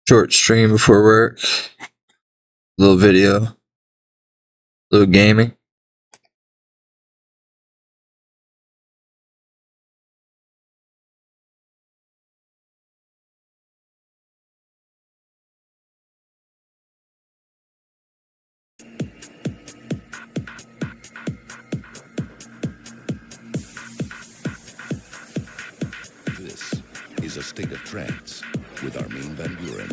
Short stream before work. Little video. Little gaming. This is A State of Trance with Armin van Buren.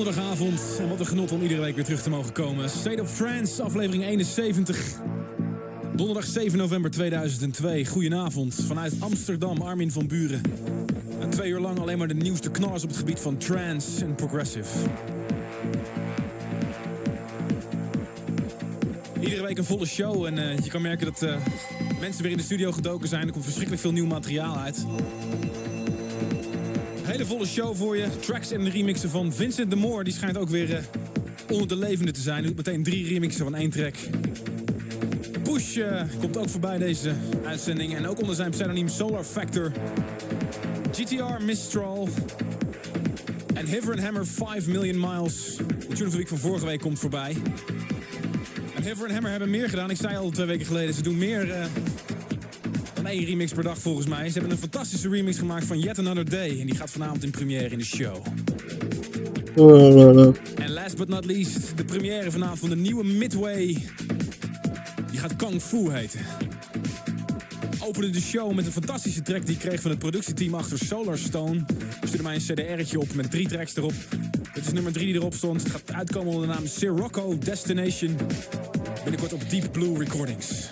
Donderdagavond en wat een genot om iedere week weer terug te mogen komen. State of Trance, aflevering 71. Donderdag 7 november 2002. Goedenavond vanuit Amsterdam, Armin van Buren. En 2 uur lang alleen maar de nieuwste knallers op het gebied van trance en progressive. Iedere week een volle show en je kan merken dat mensen weer in de studio gedoken zijn. Er komt verschrikkelijk veel nieuw materiaal uit. Hele volle show voor je. Tracks en remixen van Vincent de Moor. Die schijnt ook weer onder de levende te zijn. Hij doet meteen 3 remixen van 1 track. Push komt ook voorbij deze uitzending. En ook onder zijn pseudoniem Solar Factor. GTR Mistral. En Hiver Hammer 5 Million Miles. De tune of the week van vorige week komt voorbij. En Hiver Hammer hebben meer gedaan. Ik zei al 2 weken geleden. Ze doen meer dan 1 remix per dag volgens mij. Ze hebben een fantastische remix gemaakt van Yet Another Day. En die gaat vanavond in première in de show. En last but not least, de première vanavond van de nieuwe Midway. Die gaat Kung Fu heten. Opende de show met een fantastische track die ik kreeg van het productieteam achter Solarstone. Ze stuurde mij een cdr'tje op met 3 tracks erop. Dit is nummer 3 die erop stond. Het gaat uitkomen onder de naam Sirocco Destination. Binnenkort op Deep Blue Recordings.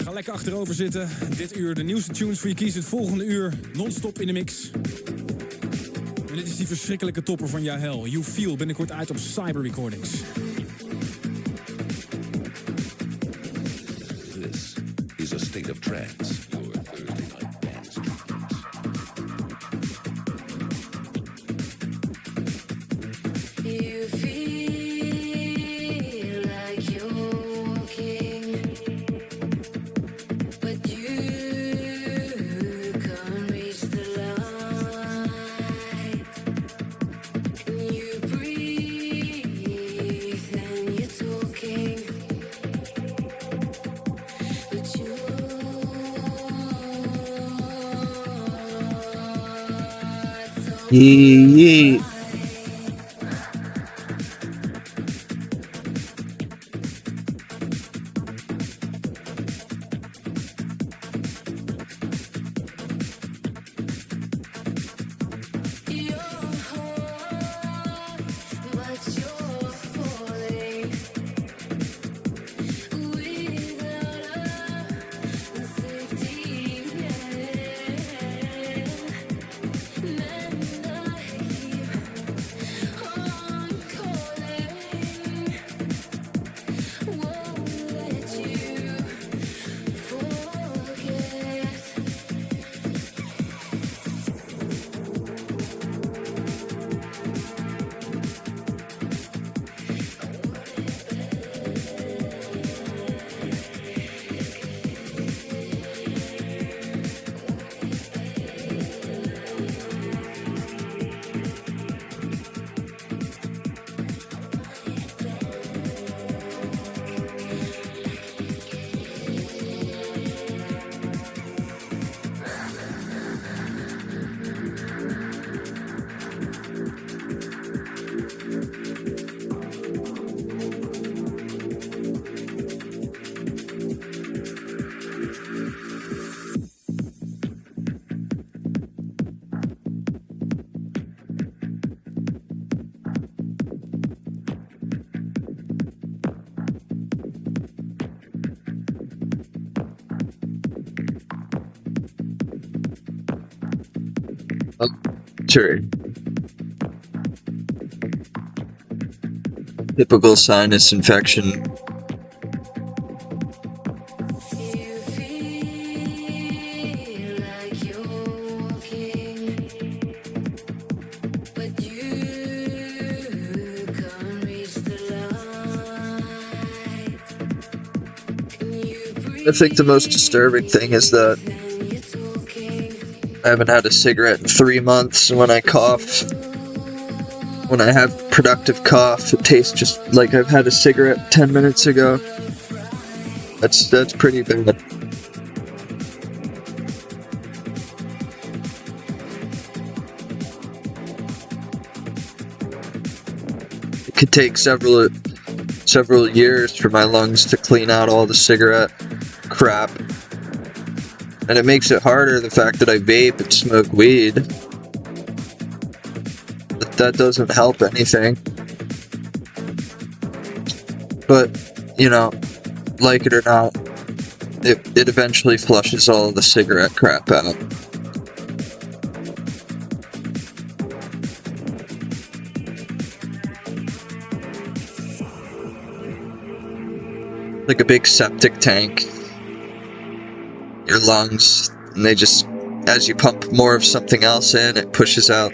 Ga lekker achterover zitten. Dit uur de nieuwste tunes voor je kiezen. Het volgende uur non-stop in de mix. En dit is die verschrikkelijke topper van Jahel. You Feel, binnenkort uit op Cyber Recordings. This is a state of trance. Your Thursday night dance treatments. You feel like you're walking, but you can't reach the light. And you breathe and you're talking, but Yee. Sure. Typical sinus infection. you feel like you're walking, but you can't reach the light. And you breathe I think the most disturbing thing is that and you're talking. I haven't had a cigarette in 3 months, and when I cough, when I have productive cough, it tastes just like I've had a cigarette 10 minutes ago. That's pretty bad. It could take several years for my lungs to clean out all the cigarette crap. And it makes it harder, the fact that I vape and smoke weed. that doesn't help anything. But, you know, like it or not, it eventually flushes all of the cigarette crap out. Like a big septic tank. Your lungs, and they just, as you pump more of something else in, it pushes out.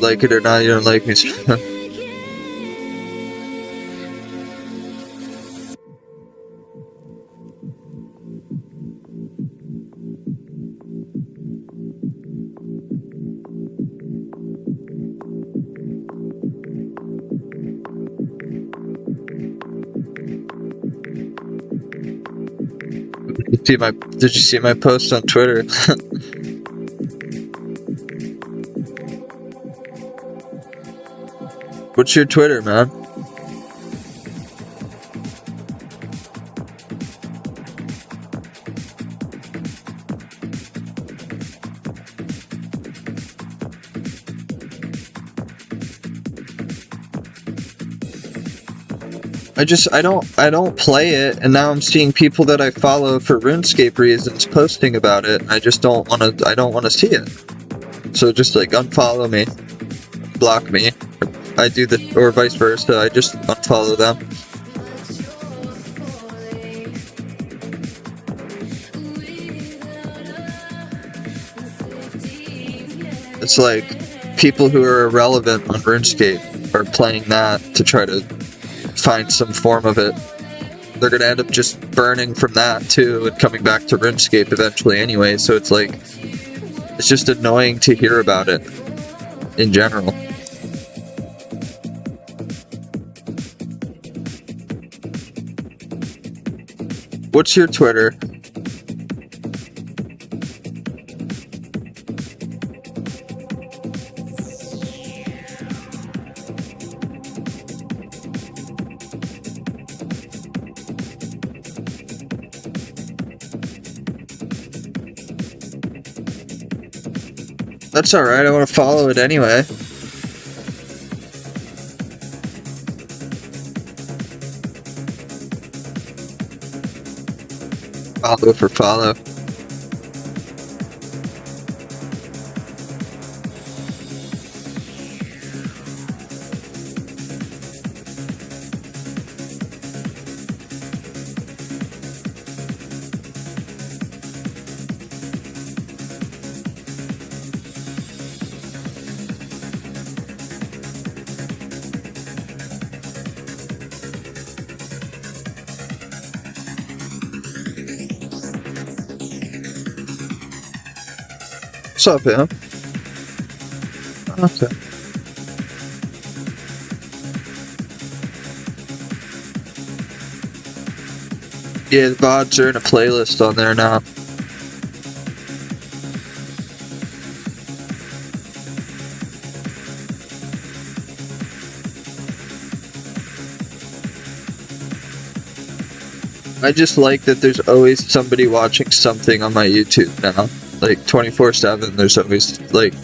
Like it or not, you don't like me. Did you see my post on Twitter? What's your Twitter, man? I don't play it, and now I'm seeing people that I follow for RuneScape reasons posting about it, and I don't want to see it. So just like unfollow me, block me. I do the, or vice versa, I just unfollow them. It's like people who are irrelevant on RuneScape are playing that to try to find some form of it. They're gonna end up just burning from that too and coming back to RuneScape eventually anyway, so it's like, it's just annoying to hear about it in general. What's your Twitter? That's alright, I want to follow it anyway. Follow for follow. What's up, man? Okay. Yeah, the VODs are in a playlist on there now. I just like that there's always somebody watching something on my YouTube now. Like 24/7, there's always like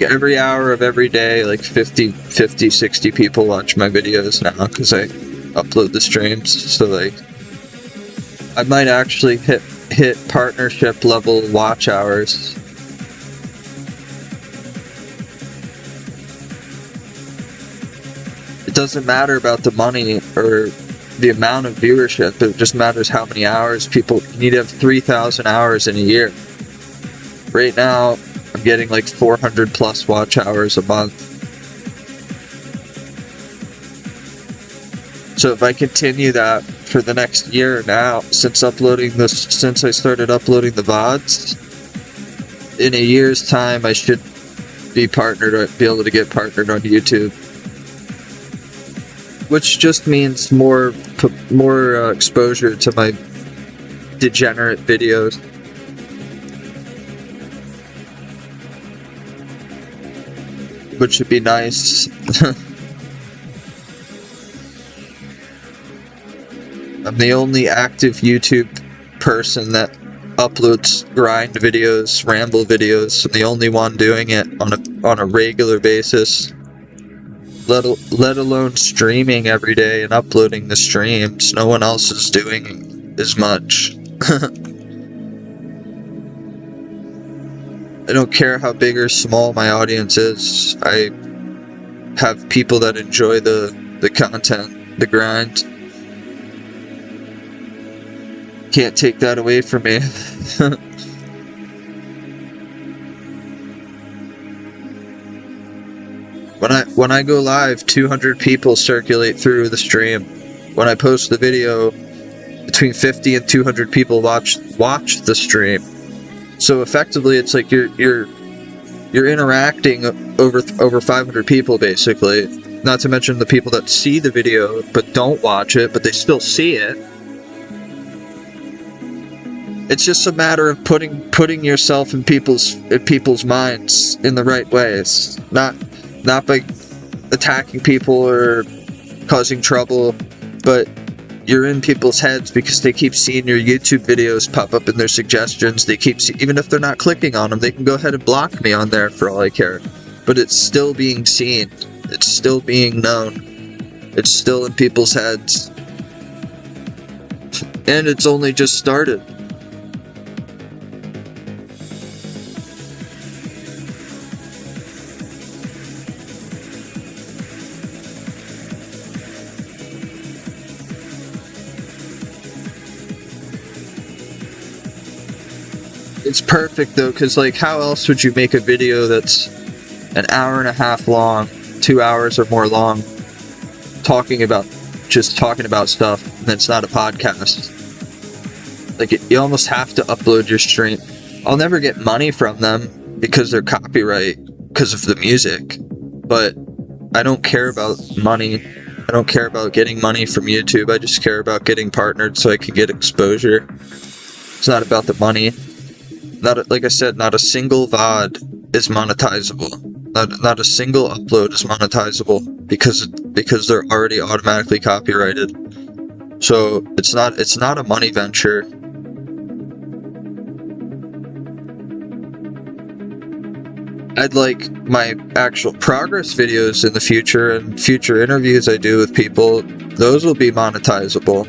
every hour of every day, like 50, 60 people watch my videos now because I upload the streams. So like, I might actually hit partnership level watch hours. It doesn't matter about the money or the amount of viewership, it just matters how many hours people. You need to have 3,000 hours in a year. Right now, I'm getting like 400 plus watch hours a month. So if I continue that for the next year now, since I started uploading the VODs, in a year's time I should be able to get partnered on YouTube. Which just means more exposure to my degenerate videos. Which would be nice. I'm the only active YouTube person that uploads grind videos, ramble videos. I'm the only one doing it on a regular basis. Let alone streaming every day and uploading the streams. No one else is doing as much. I don't care how big or small my audience is. I have people that enjoy the content, the grind. Can't take that away from me. When I go live, 200 people circulate through the stream. When I post the video, between 50 and 200 people watch the stream. So effectively, it's like you're interacting over 500 people basically. Not to mention the people that see the video but don't watch it, but they still see it. It's just a matter of putting yourself in people's minds in the right ways, not by attacking people or causing trouble, but you're in people's heads because they keep seeing your YouTube videos pop up in their suggestions. They keep even if they're not clicking on them, they can go ahead and block me on there for all I care. But it's still being seen. It's still being known. It's still in people's heads. And it's only just started. It's perfect though, because like how else would you make a video that's an hour and a half long, 2 hours or more long, talking about stuff, and it's not a podcast? Like you almost have to upload your stream. I'll never get money from them because they're copyright, because of the music, but I don't care about money. I don't care about getting money from YouTube. I just care about getting partnered so I can get exposure. It's not about the money. Like I said, not a single VOD is monetizable. Not a single upload is monetizable because they're already automatically copyrighted. So it's not a money venture. I'd like my actual progress videos in the future and future interviews I do with people, those will be monetizable.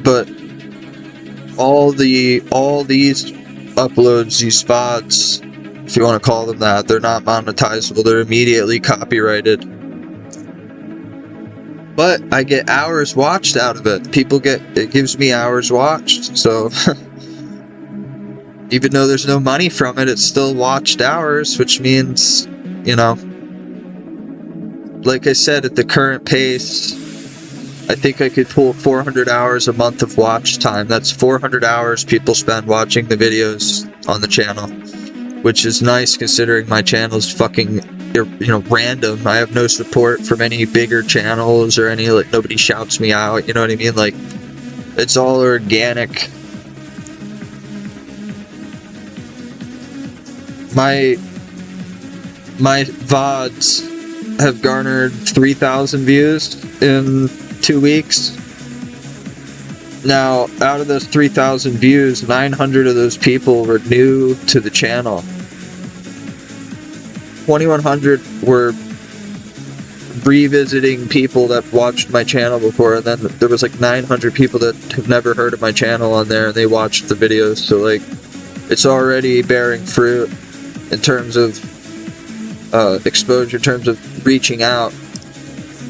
But all these uploads, these VODs, if you want to call them that, they're not monetizable. They're immediately copyrighted. But I get hours watched out of it. It gives me hours watched. So even though there's no money from it, it's still watched hours, which means, you know, like I said, at the current pace, I think I could pull 400 hours a month of watch time. That's 400 hours people spend watching the videos on the channel, which is nice considering my channel is fucking, random. I have no support from any bigger channels or any, like, nobody shouts me out, you know what I mean? Like, it's all organic. My VODs have garnered 3,000 views in 2 weeks. Now, out of those 3,000 views, 900 of those people were new to the channel. 2,100 were revisiting people that watched my channel before, and then there was like 900 people that have never heard of my channel on there, and they watched the videos. So like, it's already bearing fruit in terms of exposure, in terms of reaching out.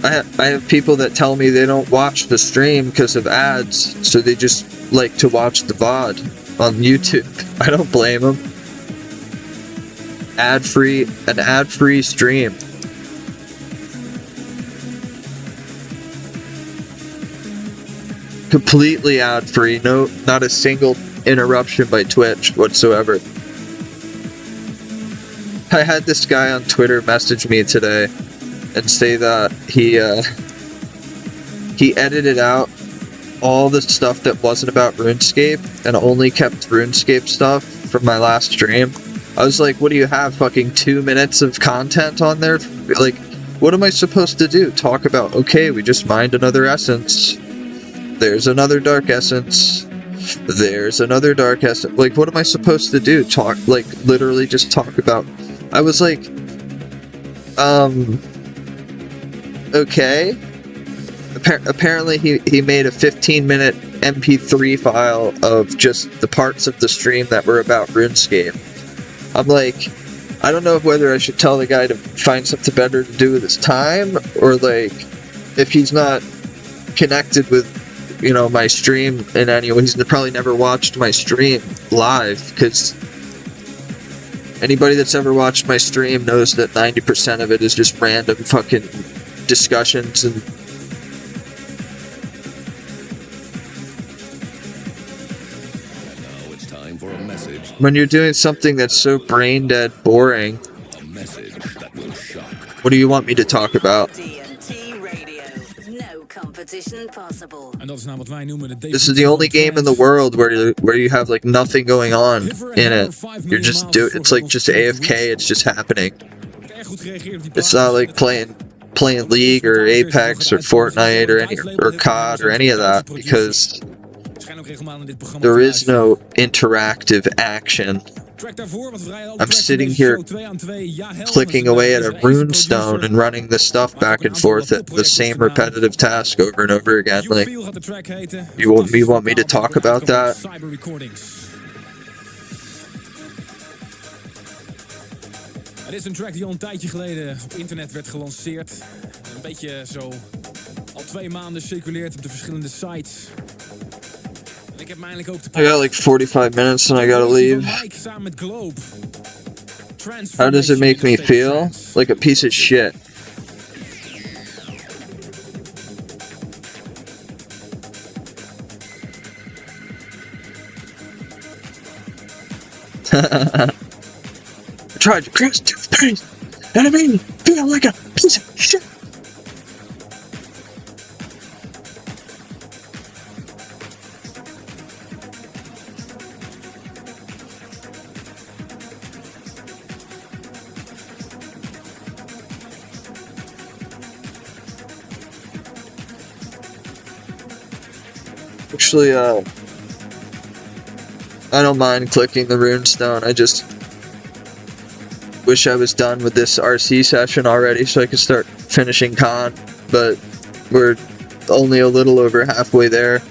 I have people that tell me they don't watch the stream because of ads, so they just like to watch the VOD on YouTube. I don't blame them. An ad-free stream. Completely ad-free. No, not a single interruption by Twitch whatsoever. I had this guy on Twitter message me today and say that he edited out all the stuff that wasn't about RuneScape and only kept RuneScape stuff from my last stream. I was like, what do you have, fucking 2 minutes of content on there? Like, what am I supposed to do? Talk about, okay, we just mined another essence. There's another dark essence. There's another dark essence. Like, what am I supposed to do? Talk, like, literally just talk about... I was like, okay. Apparently he made a 15-minute MP3 file of just the parts of the stream that were about RuneScape. I'm like, I don't know whether I should tell the guy to find something better to do with his time, or like, if he's not connected with, you know, my stream in any way, he's probably never watched my stream live, because anybody that's ever watched my stream knows that 90% of it is just random fucking discussions and Now it's time for a message. when you're doing something that's so brain dead boring, A message that will shock. what do you want me to talk about? TNT Radio. No competition possible. En dat is nou wat wij noemen de This is the only game in the world where you have like nothing going on in it. You're just it's like just AFK, it's just happening. Erg goed gereageerd op die It's not like playing League or Apex or Fortnite or COD or any of that, because Schijn ook regelmatig in dit programma there te is no interactive action. Track daarvoor, want we rijden alle I'm tracks sitting van deze here show 2 aan 2. Ja, helder, clicking dat is away een at a deze runestone producer. and running the stuff back and forth at the same repetitive task over and over again. You Like, Feel gaat de track heten. you want me to talk about that? Cyber Recordings. Het is een track die al een tijdje geleden op internet werd gelanceerd. Een beetje zo al 2 maanden circuleert op de verschillende sites. En ik heb mij eindelijk ook te I got like 45 minutes and I gotta leave. Mike samen met Globe. How does it make me feel? Like a piece of shit. I tried to cross 2 things, and it made me feel like a piece of shit. Actually, I don't mind clicking the runestone. I just wish I was done with this RC session already so I could start finishing con, but we're only a little over halfway there.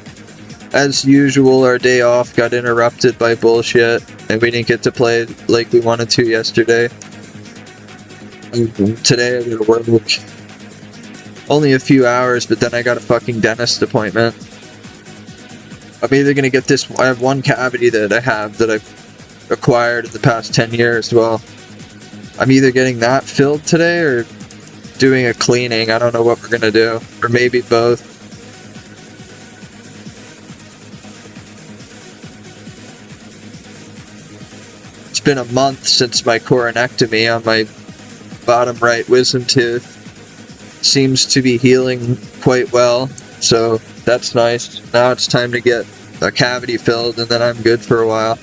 As usual, our day off got interrupted by bullshit, and we didn't get to play like we wanted to yesterday. Today I gotta work only a few hours, but then I got a fucking dentist appointment. I'm either gonna get this. I have one cavity that I've acquired in the past 10 years. Well, I'm either getting that filled today or doing a cleaning. I don't know what we're gonna do, or maybe both. It's been a month since my coronectomy on my bottom right wisdom tooth. Seems to be healing quite well, so that's nice. Now it's time to get a cavity filled, and then I'm good for a while.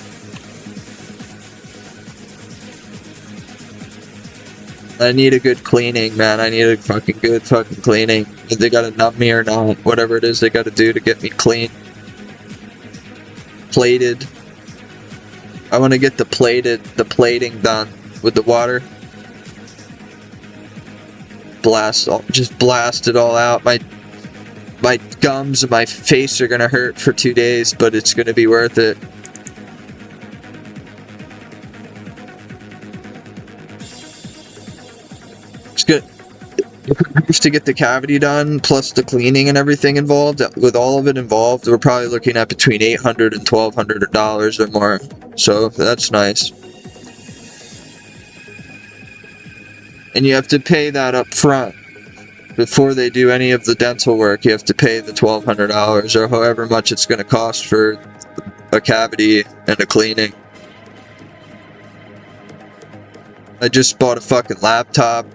I need a good cleaning, man. I need a fucking good fucking cleaning. If they gotta numb me or not, whatever it is they gotta do to get me clean. Plated. I want to get the plating done with the water. Just blast it all out. My gums and my face are gonna hurt for 2 days, but it's gonna be worth it. It's good. If we have to get the cavity done, plus the cleaning and everything involved, with all of it involved, we're probably looking at between $800 and $1,200 or more. So that's nice. And you have to pay that up front. Before they do any of the dental work, you have to pay the $1,200 or however much it's going to cost for a cavity and a cleaning. I just bought a fucking laptop.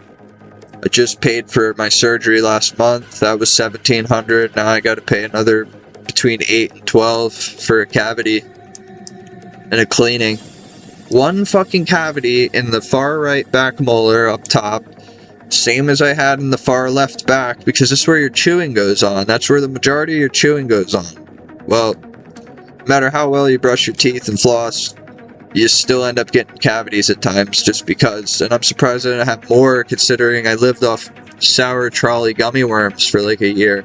I just paid for my surgery last month. That was $1,700. Now I got to pay another between $8 and $12 for a cavity and a cleaning. One fucking cavity in the far right back molar up top Same as I had in the far left back, because this is where your chewing goes on. That's where the majority of your chewing goes on. Well, no matter how well you brush your teeth and floss, you still end up getting cavities at times just because. And I'm surprised I didn't have more, considering I lived off sour trolley gummy worms for like a year.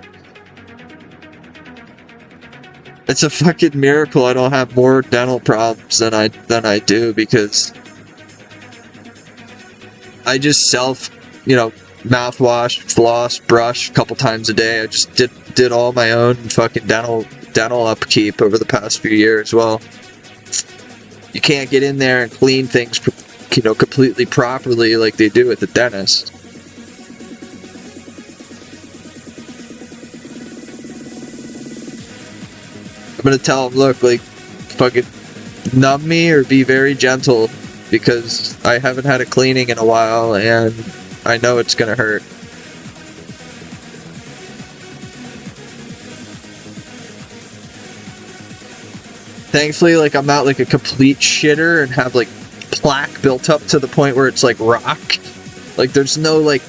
It's a fucking miracle I don't have more dental problems than I do, because I just mouthwash, floss, brush a couple times a day. I just did all my own fucking dental upkeep over the past few years. Well, you can't get in there and clean things, completely properly like they do at the dentist. I'm gonna tell them, look, like, fucking numb me or be very gentle, because I haven't had a cleaning in a while and I know it's gonna hurt. Thankfully, like, I'm not like a complete shitter and have like plaque built up to the point where it's like rock. Like, there's no like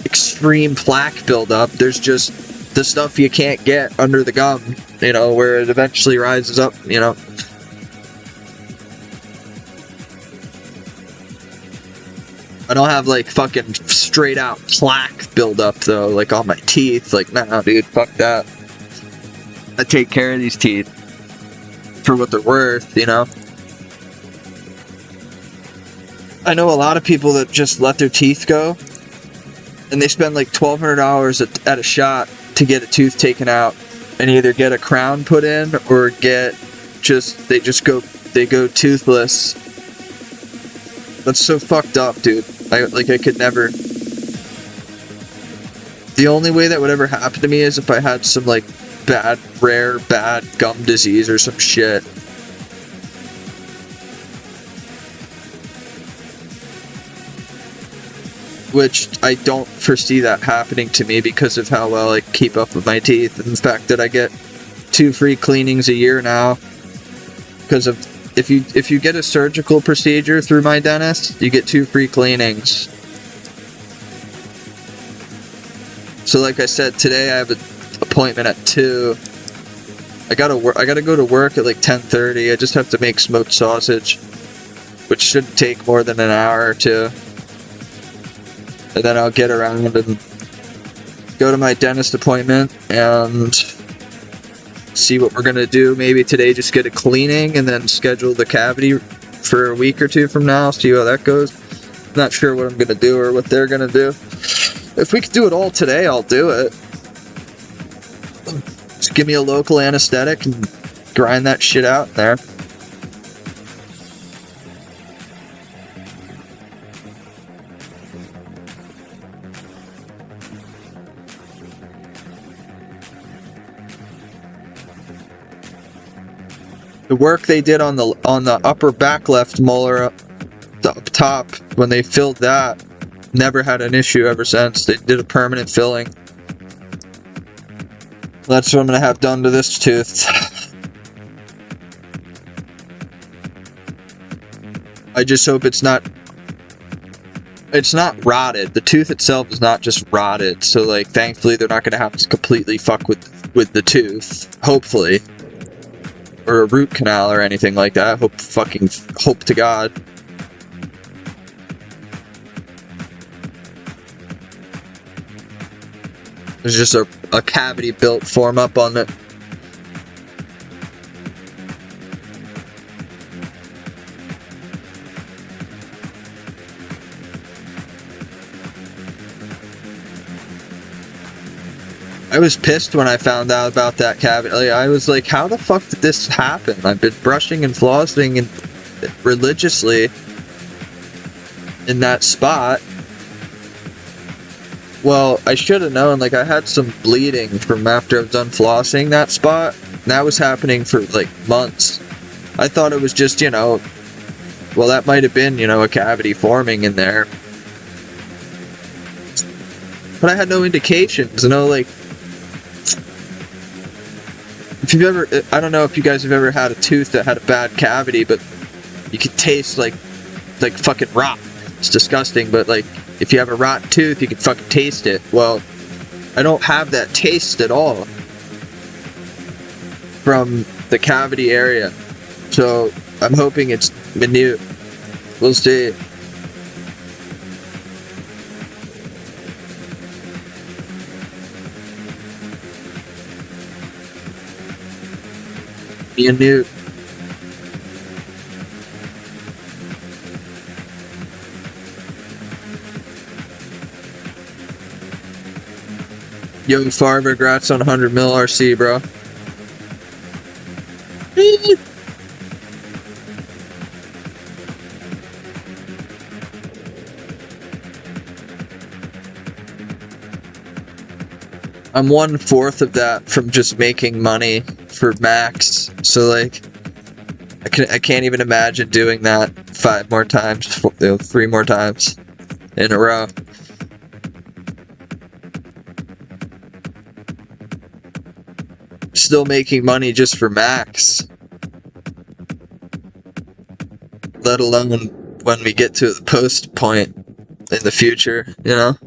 extreme plaque buildup. There's just the stuff you can't get under the gum, where it eventually rises up, I don't have like fucking straight out plaque buildup though, like on my teeth. Like, nah, dude, fuck that. I take care of these teeth for what they're worth, I know a lot of people that just let their teeth go, and they spend like $1,200 at a shot to get a tooth taken out, and either get a crown put in or they go toothless. That's so fucked up, dude. I could never. The only way that would ever happen to me is if I had some like rare bad gum disease or some shit. Which I don't foresee that happening to me because of how well I keep up with my teeth, and the fact that I get 2 free cleanings a year now. Because of if you get a surgical procedure through my dentist, you get 2 free cleanings. So like I said, today I have an appointment at 2. I gotta go to work at like 10:30. I just have to make smoked sausage, which shouldn't take more than an hour or 2. And then I'll get around and go to my dentist appointment and see what we're gonna do. Maybe today just get a cleaning and then schedule the cavity for a week or 2 from now. See how that goes. Not sure what I'm gonna do or what they're gonna do. If we could do it all today, I'll do it. Just give me a local anesthetic and grind that shit out there. The work they did on the upper back left molar up top, when they filled that, never had an issue ever since. They did a permanent filling. That's what I'm gonna have done to this tooth. I just hope it's not rotted. The tooth itself is not just rotted, so like thankfully they're not gonna have to completely fuck with the tooth. Hopefully. Or a root canal or anything like that. Hope to God. There's just a cavity built form up on it. I was pissed when I found out about that cavity. Like, I was like, how the fuck did this happen? I've been brushing and flossing religiously in that spot. Well, I should have known. Like, I had some bleeding from after I've done flossing that spot. And that was happening for like months. I thought it was just, well, that might have been, a cavity forming in there. But I had no indications, like, if you've ever, I don't know if you guys have ever had a tooth that had a bad cavity, but you could taste like fucking rot. It's disgusting, but like, if you have a rotten tooth, you can fucking taste it. Well, I don't have that taste at all from the cavity area. So I'm hoping it's minute. We'll see. Minute. Yo, Farver, congrats on 100 mil RC, bro. I'm 1/4 of that from just making money for Max. So like, I can't even imagine doing that 5 more times, 3 more times in a row. Still making money just for Max. Let alone when we get to the post point in the future, you know?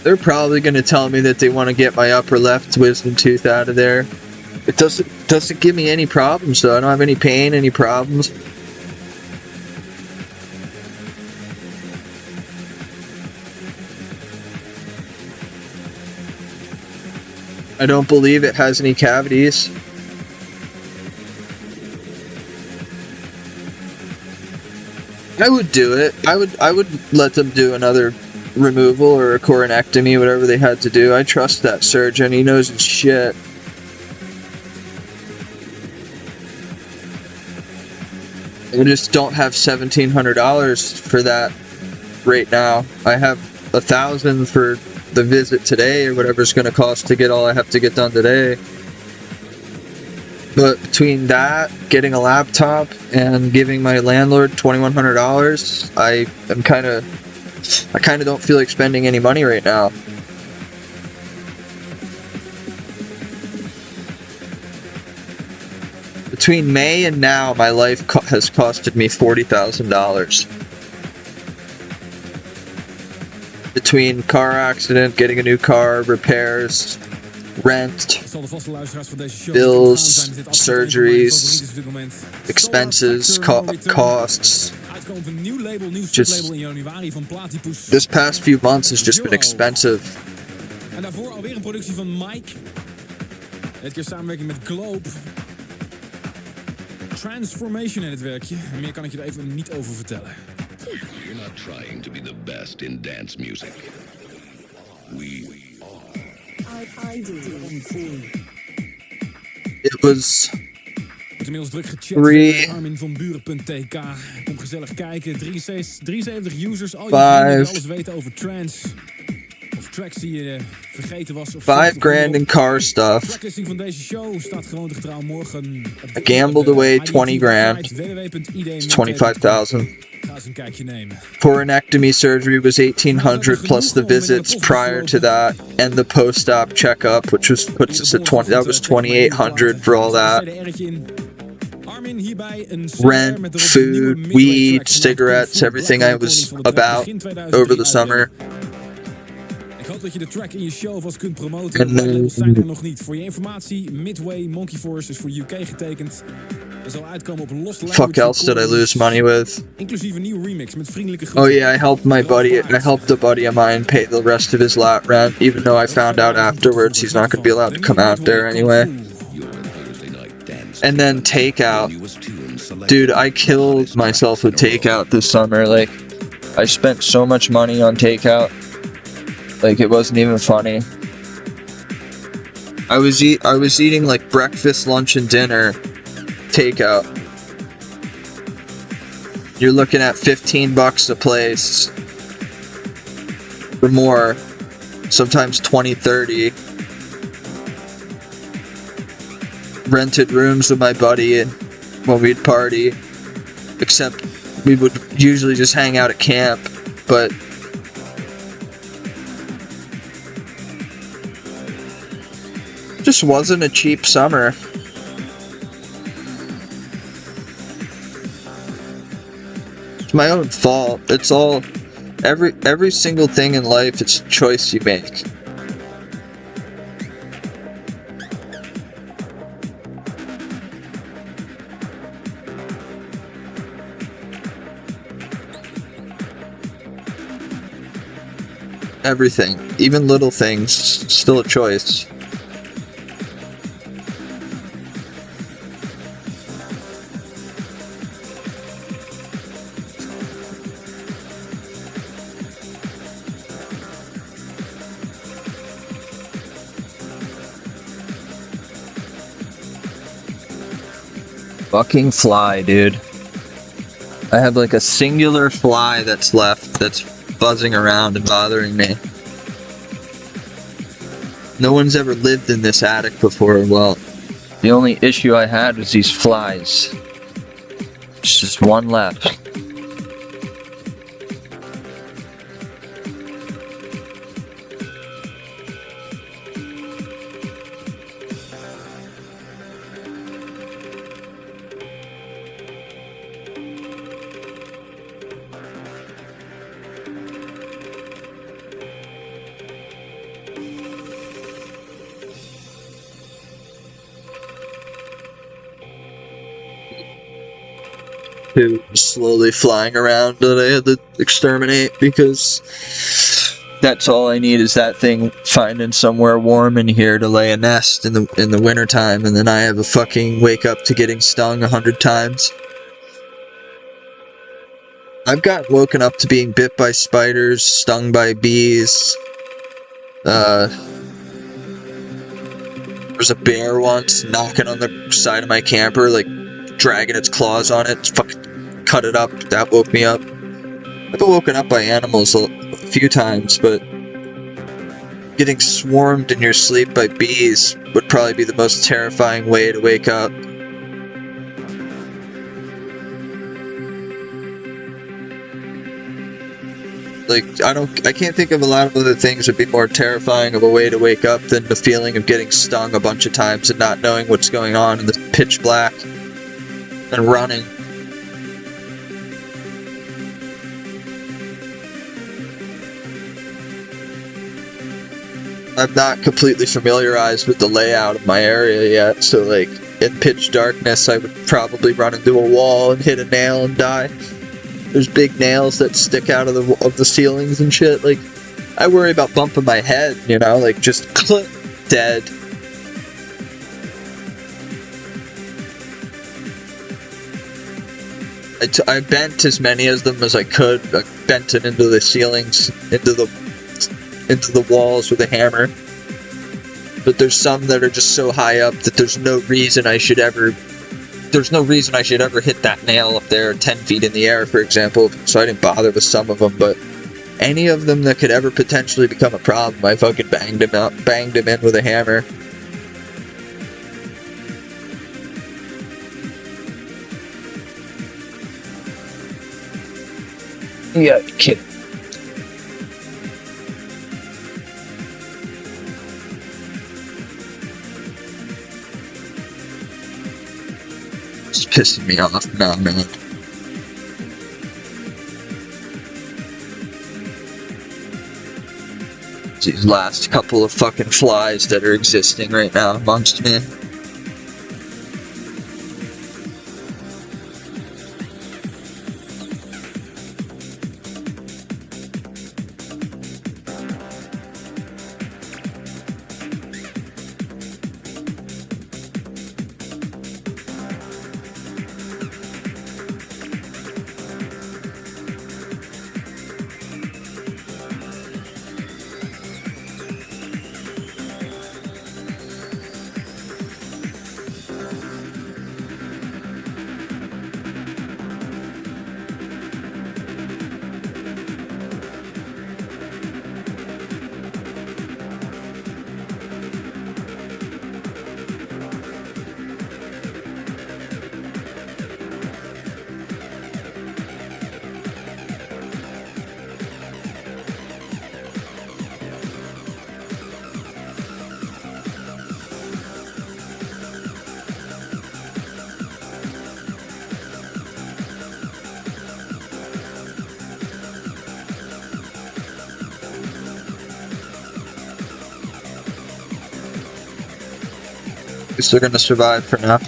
They're probably going to tell me that they want to get my upper left wisdom tooth out of there. It doesn't give me any problems though. I don't have any pain, any problems. I don't believe it has any cavities. I would do it. I would let them do another removal or a coronectomy, whatever they had to do. I trust that surgeon. He knows his shit. I just don't have $1,700 for that right now. I have $1,000 for the visit today or whatever it's going to cost to get all I have to get done today. But between that, getting a laptop, and giving my landlord $2,100, I kind of don't feel like spending any money right now. Between May and now, my life has costed me $40,000. Between car accident, getting a new car, repairs, rent, bills, surgeries, expenses, costs. Just this past few months has just been expensive. En daarvoor alweer een productie van Mike. Dit keer samenwerking met Globe. Transformation in het werkje. En meer kan ik je er even niet over vertellen. We're not trying to be the best in dance music. We are. It was Wordt inmiddels druk gecheckt bij Armin van Buren.tk. Kom gezellig kijken. 73 users. Al je vrienden die alles weten over trance. Of tracks die je vergeten was. Of $5,000 in car stuff. De tracklisting van deze show staat gewoon getrouw morgen. I gambled away $20,000. It's $25,000. Ga eens een kijkje nemen. Coronectomy surgery was $1,800 plus the visits prior to that and the post-op checkup, which puts us at that was $2,800 for all that. Rent, food, weed, cigarettes, everything I was about over the summer. Ik hoop dat je de track in je show vast kunt promoten. De labels zijn er nog niet. Voor je informatie, Midway Monkey Force is voor UK getekend. Er zal uitkomen op Lost Fuck else did I lose money with? Inclusief een nieuwe remix met vriendelijke groeten. Oh yeah, I helped a buddy of mine pay the rest of his lot rent, even though I found out afterwards he's not gonna be allowed to come out there anyway. And then takeout. Dude, I killed myself with takeout this summer. Like, I spent so much money on takeout. Like, it wasn't even funny. I was eating like breakfast, lunch, and dinner takeout. You're looking at $15 a place or more, sometimes 20, 30. Rented rooms with my buddy when we'd party, except we would usually just hang out at camp, but just wasn't a cheap summer. It's my own fault. It's all every single thing in life, it's a choice you make. Everything, even little things, still a choice. Fucking fly, dude. I have like a singular fly that's left that's buzzing around and bothering me. No one's ever lived in this attic before. Well, the only issue I had was these flies. There's just one left. Two slowly flying around that I had to exterminate because that's all I need is that thing finding somewhere warm in here to lay a nest in the wintertime, and then I have a fucking wake up to getting stung 100 times. I've gotten woken up to being bit by spiders, stung by bees. There was a bear once knocking on the side of my camper, like dragging its claws on it, fucking cut it up. That woke me up. I've been woken up by animals a few times, but getting swarmed in your sleep by bees would probably be the most terrifying way to wake up. Like, I can't think of a lot of other things that would be more terrifying of a way to wake up than the feeling of getting stung a bunch of times and not knowing what's going on in the pitch black and running. I'm not completely familiarized with the layout of my area yet, so like in pitch darkness I would probably run into a wall and hit a nail and die. There's big nails that stick out of the ceilings and shit. Like, I worry about bumping my head, you know, like just click, dead. I bent as many of them as I could. I bent it into the ceilings, into the walls with a hammer. But there's some that are just so high up that there's no reason I should ever hit that nail up there 10 feet in the air, for example. So I didn't bother with some of them, but any of them that could ever potentially become a problem, I fucking banged him in with a hammer. Yeah, kid. It's pissing me off now, man. These last couple of fucking flies that are existing right now amongst me. least they're gonna survive for now.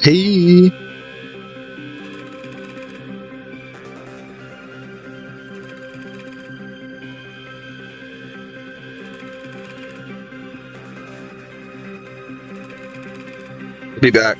Hey. Be back.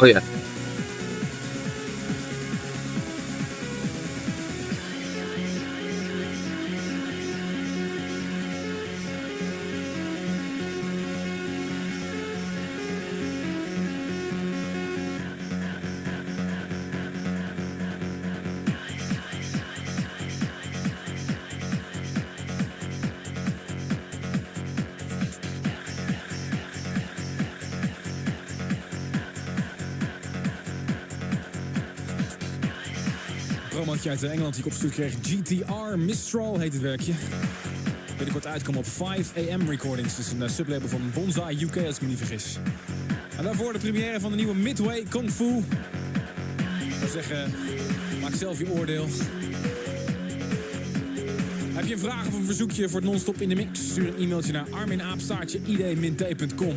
Oh yeah. Promotje uit Engeland die ik opgestuurd kreeg. GTR Mistral heet het werkje. Binnenkort uitkomen op 5 AM Recordings. Dus een sublabel van Bonsai UK als ik me niet vergis. En daarvoor de première van de nieuwe Midway Kung Fu. Ik zou zeggen, maak zelf je oordeel. Heb je een vraag of een verzoekje voor het non-stop in de mix? Stuur een e-mailtje naar armin@id-t.com. We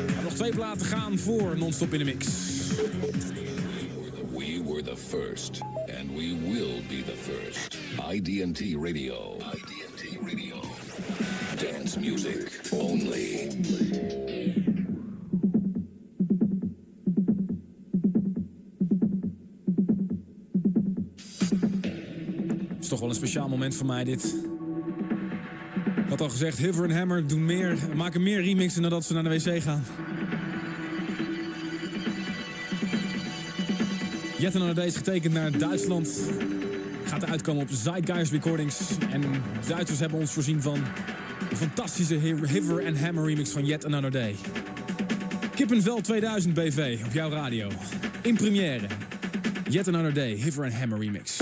hebben nog 2 platen gaan voor non-stop in de mix. We were the first, and we will be the first. IDT Radio. IDT Radio. Dance music only. Het is toch wel een speciaal moment voor mij dit. Ik had al gezegd, Hiver en Hammer maken meer remixen nadat ze naar de wc gaan. Yet Another Day is getekend naar Duitsland. Gaat eruit komen op Zeitgeist Recordings. En de Duitsers hebben ons voorzien van een fantastische Hiver en Hammer remix van Yet Another Day. Kippenvel 2000 BV op jouw radio. In première. Yet Another Day, Hiver en Hammer remix.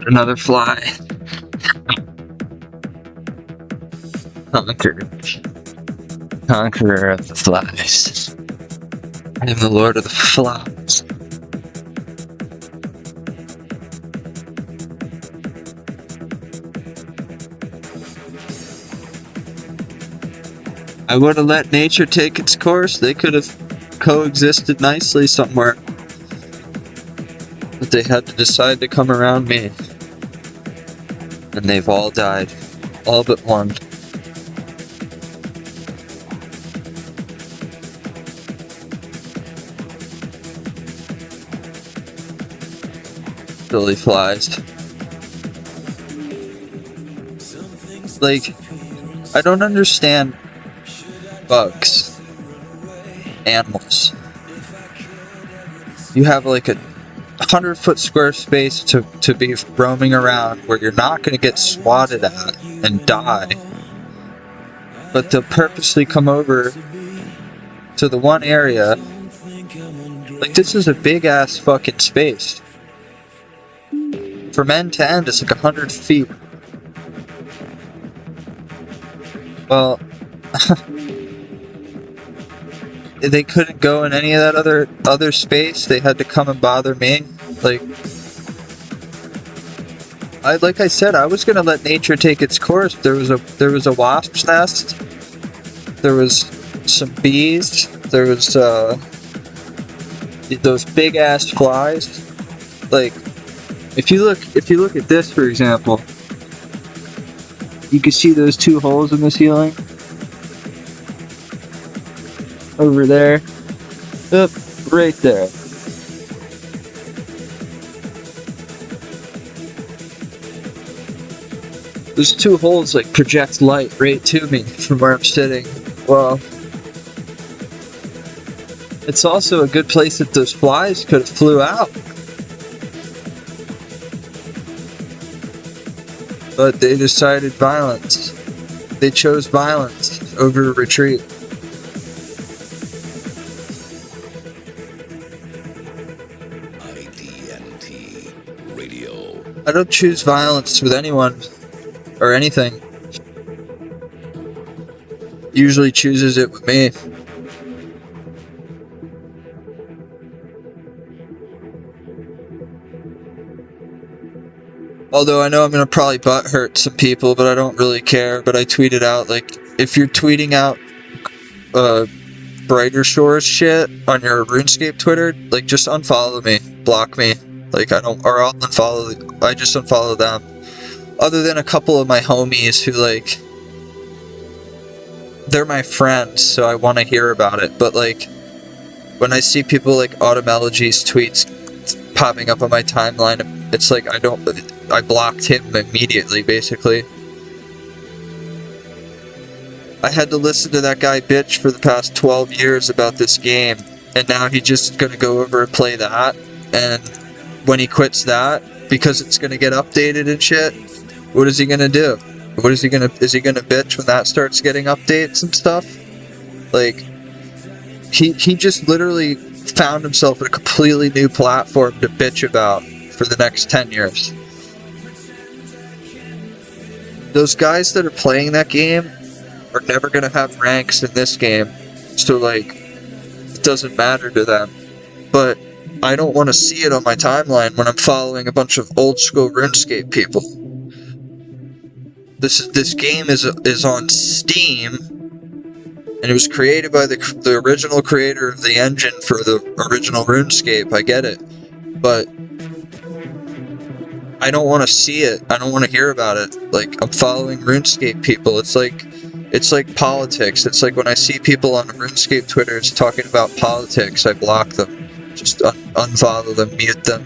Another fly. Conqueror of the flies. I am the lord of the flies. I would have let nature take its course. They could have coexisted nicely somewhere. But they had to decide to come around me. And they've all died. All but one. Silly flies. Like, I don't understand bugs. Animals. You have like a 100-foot square space to be roaming around where you're not going to get swatted at and die, but they'll purposely come over to the one area. Like, this is a big ass fucking space. From end to end, it's like 100 feet. Well, they couldn't go in any of that other space. They had to come and bother me. Like I said, I was gonna let nature take its course. There was a wasp's nest. There was some bees. There was those big ass flies. Like, if you look at this, for example, you can see those 2 holes in the ceiling. Over there. Up, right there. Those 2 holes like project light right to me from where I'm sitting. Well, it's also a good place that those flies could have flew out. But they decided violence. They chose violence over retreat. IDNT Radio. I don't choose violence with anyone or anything. Usually chooses it with me. Although I know I'm gonna probably butt hurt some people, but I don't really care. But I tweeted out, like, if you're tweeting out Brighter Shores shit on your RuneScape Twitter, like, just unfollow me, block me. Like, I don't, or I'll unfollow, I just unfollow them. Other than a couple of my homies who, like, they're my friends, so I want to hear about it. But, like, when I see people like Automelogy's tweets popping up on my timeline, it's like I blocked him immediately, basically. I had to listen to that guy bitch for the past 12 years about this game, and now he's just gonna go over and play that, and when he quits that, because it's gonna get updated and shit, what is he gonna do? Is he gonna bitch when that starts getting updates and stuff? Like, he just literally found himself in a completely new platform to bitch about for the next 10 years. Those guys that are playing that game are never gonna have ranks in this game, so, like, it doesn't matter to them. But I don't want to see it on my timeline when I'm following a bunch of old school RuneScape people. This game is on Steam, and it was created by the original creator of the engine for the original RuneScape. I get it, but I don't want to see it. I don't want to hear about it. Like, I'm following RuneScape people. It's like politics. It's like when I see people on RuneScape Twitter talking about politics, I block them. Just unfollow them, mute them,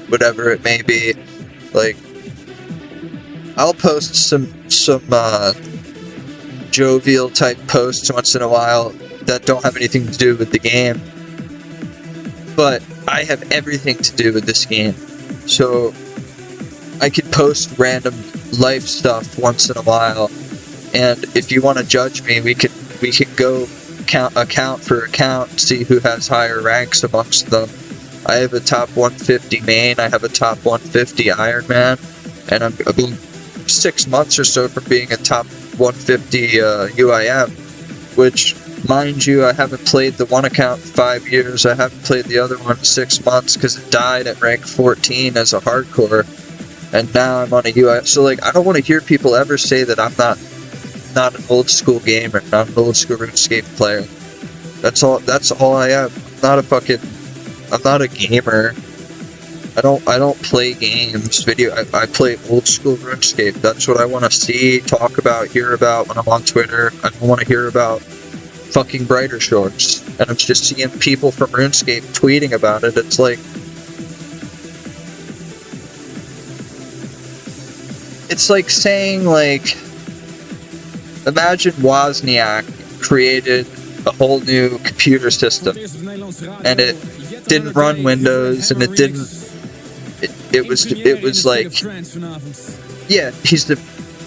whatever it may be. Like, I'll post some jovial type posts once in a while that don't have anything to do with the game, but I have everything to do with this game, so I could post random life stuff once in a while, and if you want to judge me, we could go account for account, see who has higher ranks amongst them. I have a top 150 main, I have a top 150 Iron Man, and I'm 6 months or so from being a top 150 UIM, which, mind you, I haven't played the one account in 5 years. I haven't played the other one in 6 months because it died at rank 14 as a hardcore, and now I'm on a UIM. So, like, I don't want to hear people ever say that I'm not an old school gamer, not an old school RuneScape player. That's all I am. I'm not a gamer. I don't play games, I play old school RuneScape. That's what I want to see, talk about, hear about when I'm on Twitter. I don't want to hear about fucking Brighter Shores. And I'm just seeing people from RuneScape tweeting about it. It's like, saying, like, imagine Wozniak created a whole new computer system, and it didn't run Windows, and it was like, yeah, he's the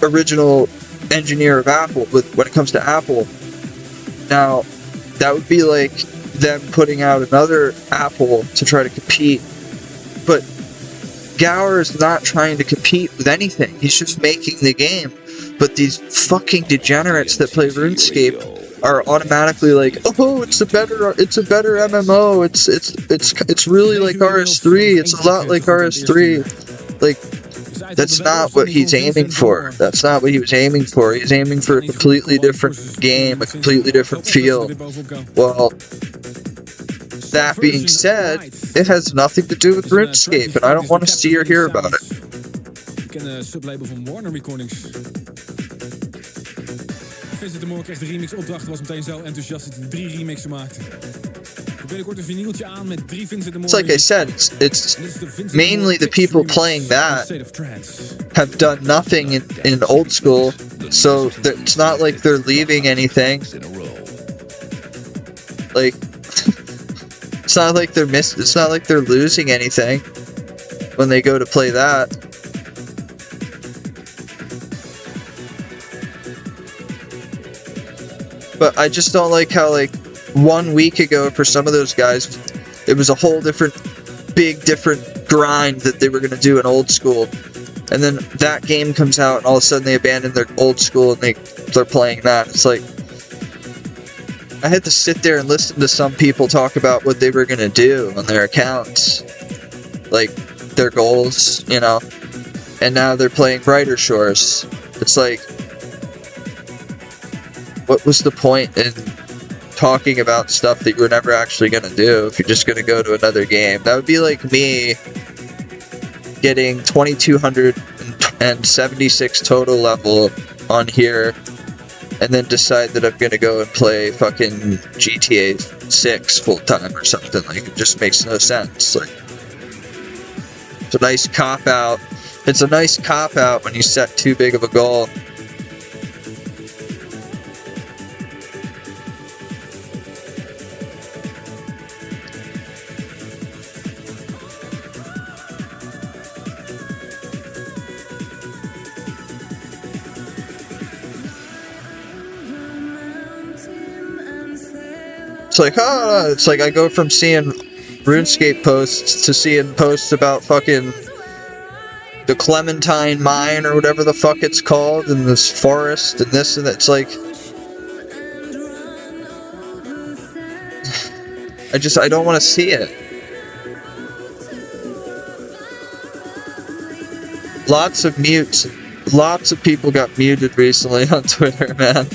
original engineer of Apple when it comes to Apple. Now, that would be like them putting out another Apple to try to compete, but Gower is not trying to compete with anything. He's just making the game. But these fucking degenerates that play RuneScape are automatically like, oh, it's a better MMO. It's really like RS3. It's a lot like RS3. Like, that's not what he's aiming for. That's not what he was aiming for. He's aiming for a completely different game, a completely different feel. Well, that being said, it has nothing to do with RuneScape, and I don't want to see or hear about it. Sublabel van Warner Recordings. Vincent de Moor kreeg de remix opdracht, was meteen zo enthousiast dat hij 3 remixen maakte. Binnenkort een vinyltje aan met 3 Vincent de Moor. It's like I said, it's mainly the people playing that have done nothing in old school, so it's not like they're leaving anything. Like, it's not like they're losing anything when they go to play that. But I just don't like how, like, 1 week ago for some of those guys, it was a whole different grind that they were going to do in old school. And then that game comes out and all of a sudden they abandon their old school and they're playing that. It's like, I had to sit there and listen to some people talk about what they were going to do on their accounts. Like, their goals, you know. And now they're playing Brighter Shores. It's like, what was the point in talking about stuff that you were never actually going to do if you're just going to go to another game? That would be like me getting 2276 total level on here and then decide that I'm going to go and play fucking GTA 6 full time or something. Like, it just makes no sense. Like, it's a nice cop out. It's a nice cop out when you set too big of a goal. It's like, it's like I go from seeing RuneScape posts to seeing posts about fucking the Clementine Mine or whatever the fuck it's called in this forest and this and that. It's like, I don't want to see it. Lots of mutes. Lots of people got muted recently on Twitter, man.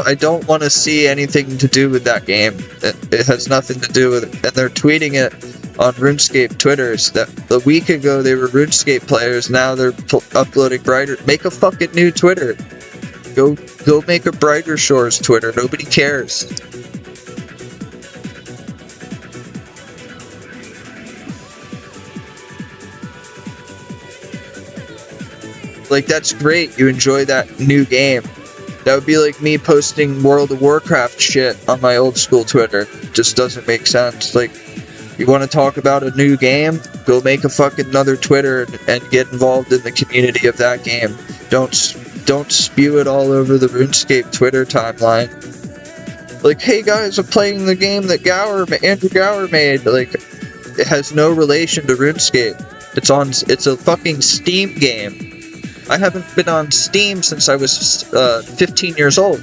I don't want to see anything to do with that game. It has nothing to do with it. And they're tweeting it on RuneScape Twitters that a week ago they were RuneScape players, now they're uploading Brighter. Make a fucking new Twitter. Go make a Brighter Shores Twitter. Nobody cares. Like, that's great. You enjoy that new game. That would be like me posting World of Warcraft shit on my old school Twitter. Just doesn't make sense. Like, you want to talk about a new game? Go make a fucking another Twitter and get involved in the community of that game. Don't spew it all over the RuneScape Twitter timeline. Like, hey guys, I'm playing the game that Andrew Gower made. Like, it has no relation to RuneScape. It's a fucking Steam game. I haven't been on Steam since I was 15 years old.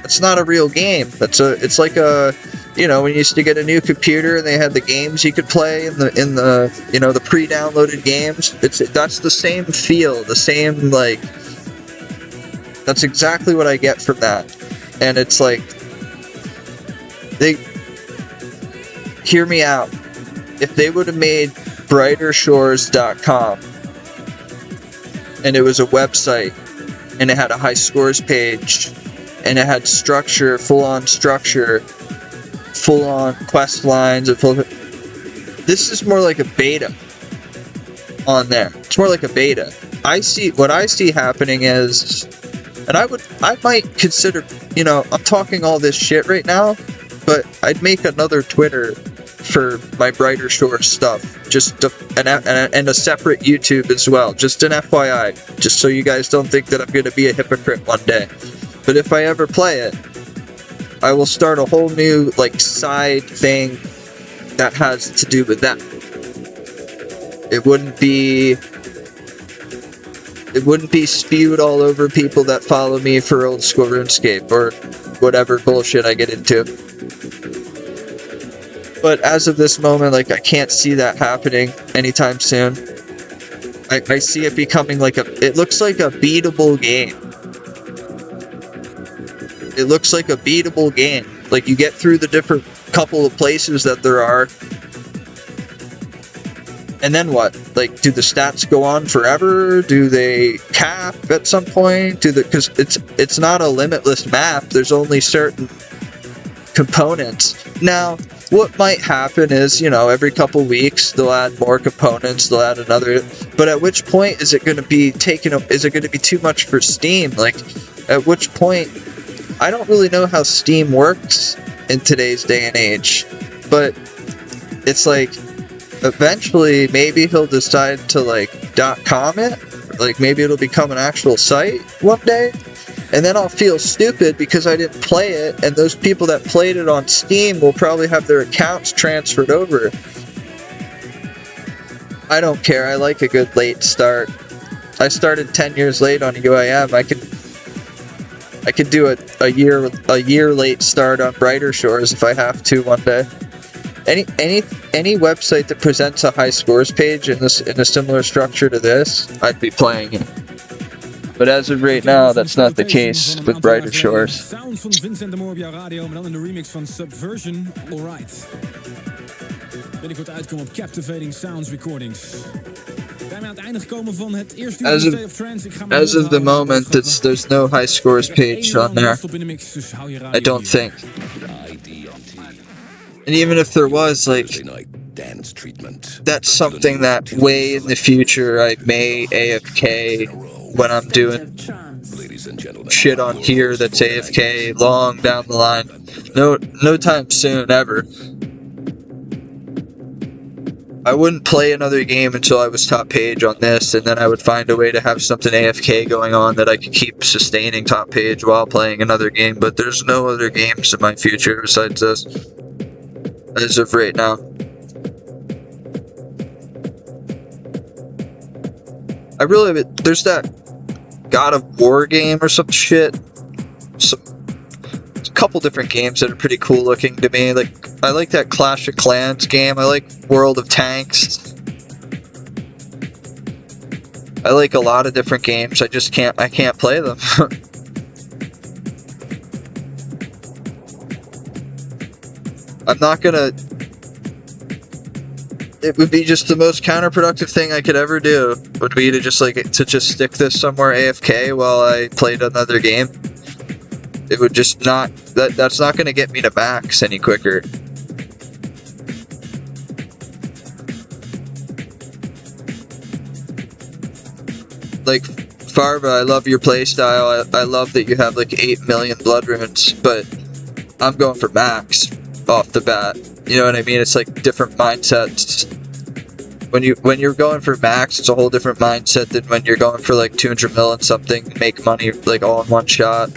It's not a real game. It's like a, you know, when you used to get a new computer and they had the games you could play in the you know, the pre-downloaded games. That's the same feel, the same, like, that's exactly what I get from that. And it's like, hear me out. If they would have made brightershores.com and it was a website and it had a high scores page and it had structure, full-on quest lines, this is more like a beta on there. It's more like a beta. What I see happening is, and I might consider, you know, I'm talking all this shit right now, but I'd make another Twitter for my Brighter Shores stuff, and a separate YouTube as well, just an FYI, just so you guys don't think that I'm going to be a hypocrite one day. But if I ever play it, I will start a whole new, like, side thing that has to do with that. It wouldn't be spewed all over people that follow me for old school RuneScape or whatever bullshit I get into. But as of this moment, like, I can't see that happening anytime soon. I see it becoming like it looks like a beatable game. It looks like a beatable game. Like, you get through the different couple of places that there are. And then what? Like, do the stats go on forever? Do they cap at some point? Because it's not a limitless map. There's only certain components. Now, what might happen is, you know, every couple weeks they'll add more components, they'll add another, but at which point is it going to be is it going to be too much for Steam? Like, at which point, I don't really know how Steam works in today's day and age, but it's like, eventually maybe he'll decide to, like, .com it Like, maybe it'll become an actual site one day, and then I'll feel stupid because I didn't play it, and those people that played it on Steam will probably have their accounts transferred over. I don't care. I like a good late start. I started 10 years late on UAM. I could do a year late start on Brighter Shores if I have to one day. Any website that presents a high scores page in a similar structure to this, I'd be playing it. But as of right now, that's not the case with Brighter Shores. Sound van Vincent de Moor op jouw radio, maar dan in de remix van Subversion, Alright. Binnenkort uitkomen op Captivating Sounds Recordings. Zijn we aan het einde gekomen van het eerste uur van State of Trance. As of the moment, there's no high scores page on there. I don't think. And even if there was, like, that's something that way in the future I may AFK when I'm doing shit on here that's AFK long down the line. No time soon, ever. I wouldn't play another game until I was top page on this, and then I would find a way to have something AFK going on that I could keep sustaining top page while playing another game, but there's no other games in my future besides this, as of right now. There's that God of War game or some shit. A couple different games that are pretty cool looking to me. Like, I like that Clash of Clans game. I like World of Tanks. I like a lot of different games. I can't play them. I'm not gonna... It would be just the most counterproductive thing I could ever do, would be to just stick this somewhere AFK while I played another game. It would just not... That's not gonna get me to max any quicker. Like, Farva, I love your playstyle. I love that you have like 8 million blood runes, but I'm going for max off the bat. You know what I mean? It's like different mindsets. When you're going for max, it's a whole different mindset than when you're going for like 200 mil and something, make money like all in one shot.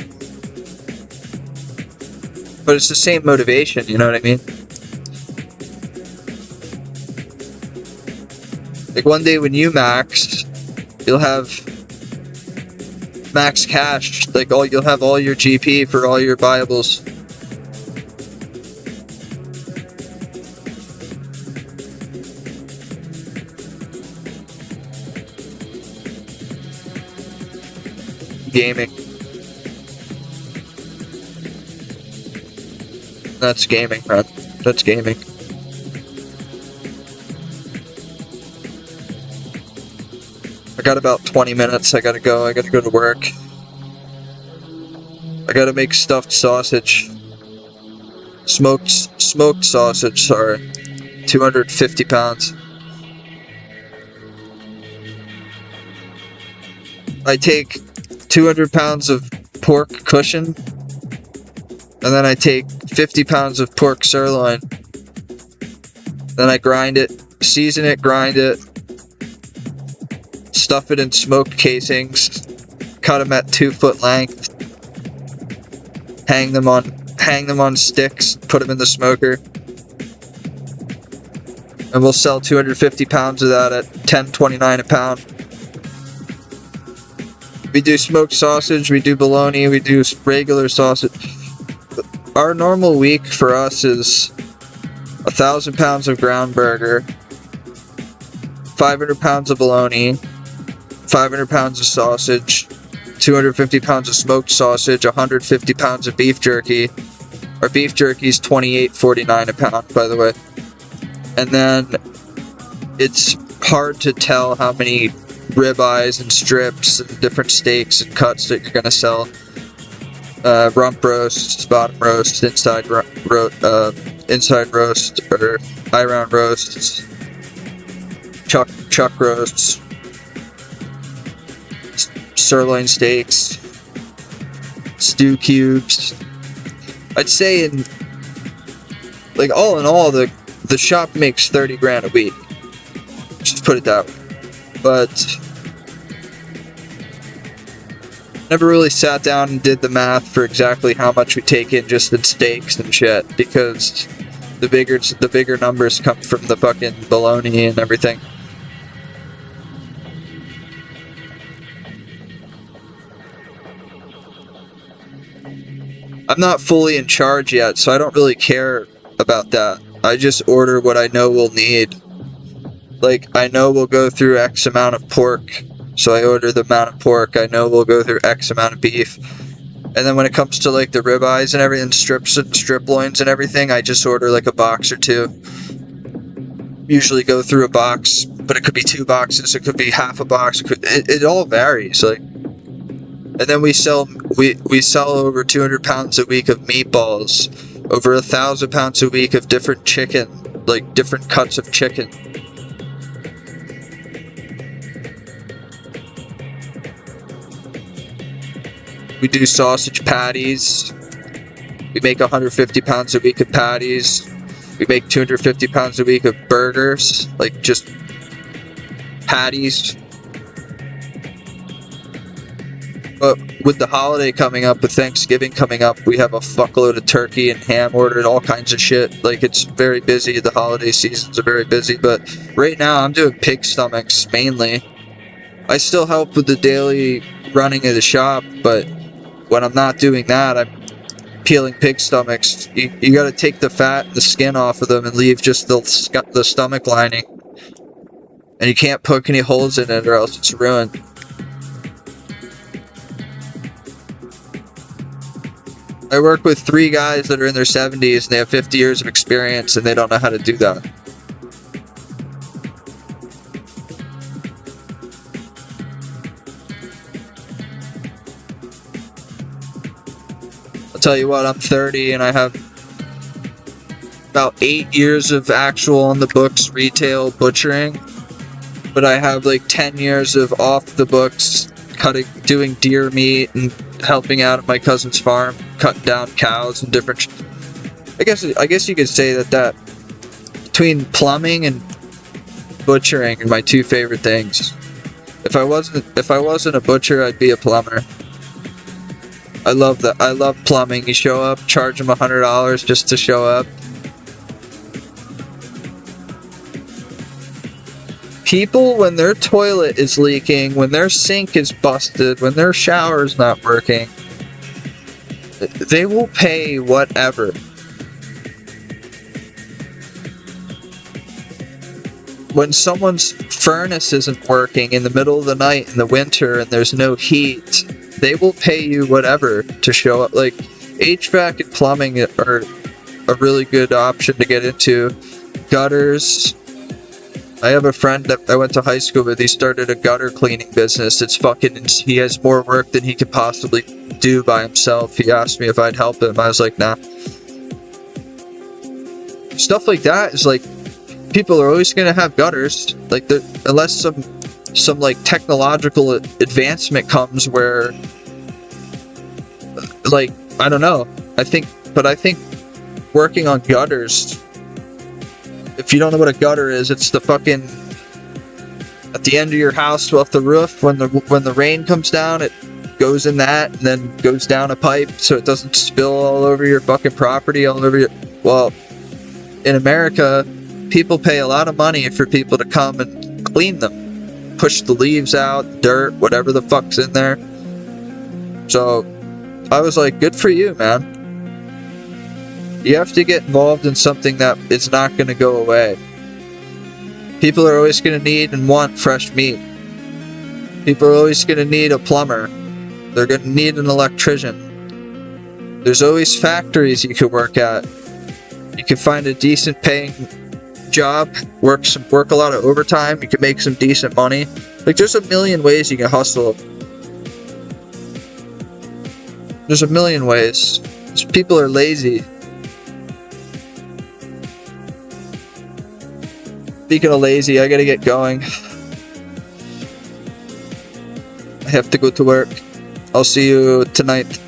But it's the same motivation, you know what I mean? Like one day when you max, you'll have max cash, like you'll have all your GP for all your viables. Gaming. That's gaming, man. That's gaming. I got about 20 minutes. I gotta go to work. I gotta make stuffed sausage. Smoked sausage, sorry. 250 pounds. I take 200 pounds of pork cushion, and then I take 50 pounds of pork sirloin. Then I grind it, season it, grind it, stuff it in smoked casings, cut them at 2 foot length, hang them on sticks, put them in the smoker, and we'll sell 250 pounds of that at $10.29 a pound. We do smoked sausage, we do bologna, we do regular sausage. Our normal week for us is 1,000 pounds of ground burger, 500 pounds of bologna, 500 pounds of sausage, 250 pounds of smoked sausage, 150 pounds of beef jerky. Our beef jerky is $28.49 a pound, by the way. And then it's hard to tell how many ribeyes and strips and different steaks and cuts that you're gonna sell. Rump roast, bottom roast, inside roast, or eye round roasts, chuck roasts, sirloin steaks, stew cubes. I'd say all in all, the shop makes 30 grand a week. Just put it that way. But Never really sat down and did the math for exactly how much we take in just in steaks and shit, because the bigger numbers come from the fucking bologna and everything. I'm not fully in charge yet, so I don't really care about that. I just order what I know we'll need. Like, I know we'll go through X amount of pork, so I order the amount of pork. I know we'll go through X amount of beef. And then when it comes to like the ribeyes and everything, strip loins and everything, I just order like a box or two. Usually go through a box, but it could be 2 boxes, it could be half a box. It all varies. Like, and then we sell over 200 pounds a week of meatballs, over 1,000 pounds a week of different chicken, like different cuts of chicken. We do sausage patties. We make 150 pounds a week of patties. We make 250 pounds a week of burgers, like just patties. But with the holiday coming up, with Thanksgiving coming up, we have a fuckload of turkey and ham ordered, all kinds of shit. Like, it's very busy. The holiday seasons are very busy. But right now, I'm doing pig stomachs mainly. I still help with the daily running of the shop, but when I'm not doing that, I'm peeling pig stomachs. You gotta take the fat and the skin off of them and leave just the stomach lining. And you can't poke any holes in it or else it's ruined. I work with 3 guys that are in their 70s and they have 50 years of experience and they don't know how to do that. I'll tell you what, I'm 30 and I have about 8 years of actual on the books retail butchering, but I have like 10 years of off the books doing deer meat and helping out at my cousin's farm, cutting down cows and different. I guess you could say that between plumbing and butchering are my 2 favorite things. If I wasn't a butcher, I'd be a plumber. I love that. I love plumbing. You show up, charge them $100 just to show up. People, when their toilet is leaking, when their sink is busted, when their shower's not working, they will pay whatever. When someone's furnace isn't working in the middle of the night in the winter and there's no heat, they will pay you whatever to show up. Like, HVAC and plumbing are a really good option to get into. Gutters. I have a friend that I went to high school with. He started a gutter cleaning business. He has more work than he could possibly do by himself. He asked me if I'd help him. I was like, nah. Stuff like that is like, people are always going to have gutters. Like, unless some like technological advancement comes where, like, I don't know. I think working on gutters, if you don't know what a gutter is, it's the fucking at the end of your house off the roof. When the rain comes down, it goes in that and then goes down a pipe so it doesn't spill all over your fucking property, all over your. Well, in America, people pay a lot of money for people to come and clean them, push the leaves out, dirt, whatever the fuck's in there. So I was like, good for you, man. You have to get involved in something that is not going to go away. People are always going to need and want fresh meat. People are always going to need a plumber. They're going to need an electrician. There's always factories you could work at. You can find a decent paying job, work a lot of overtime. You can make some decent money. Like, there's a million ways you can hustle. There's a million ways. People are lazy. Speaking of lazy, I gotta get going. I have to go to work. I'll see you tonight.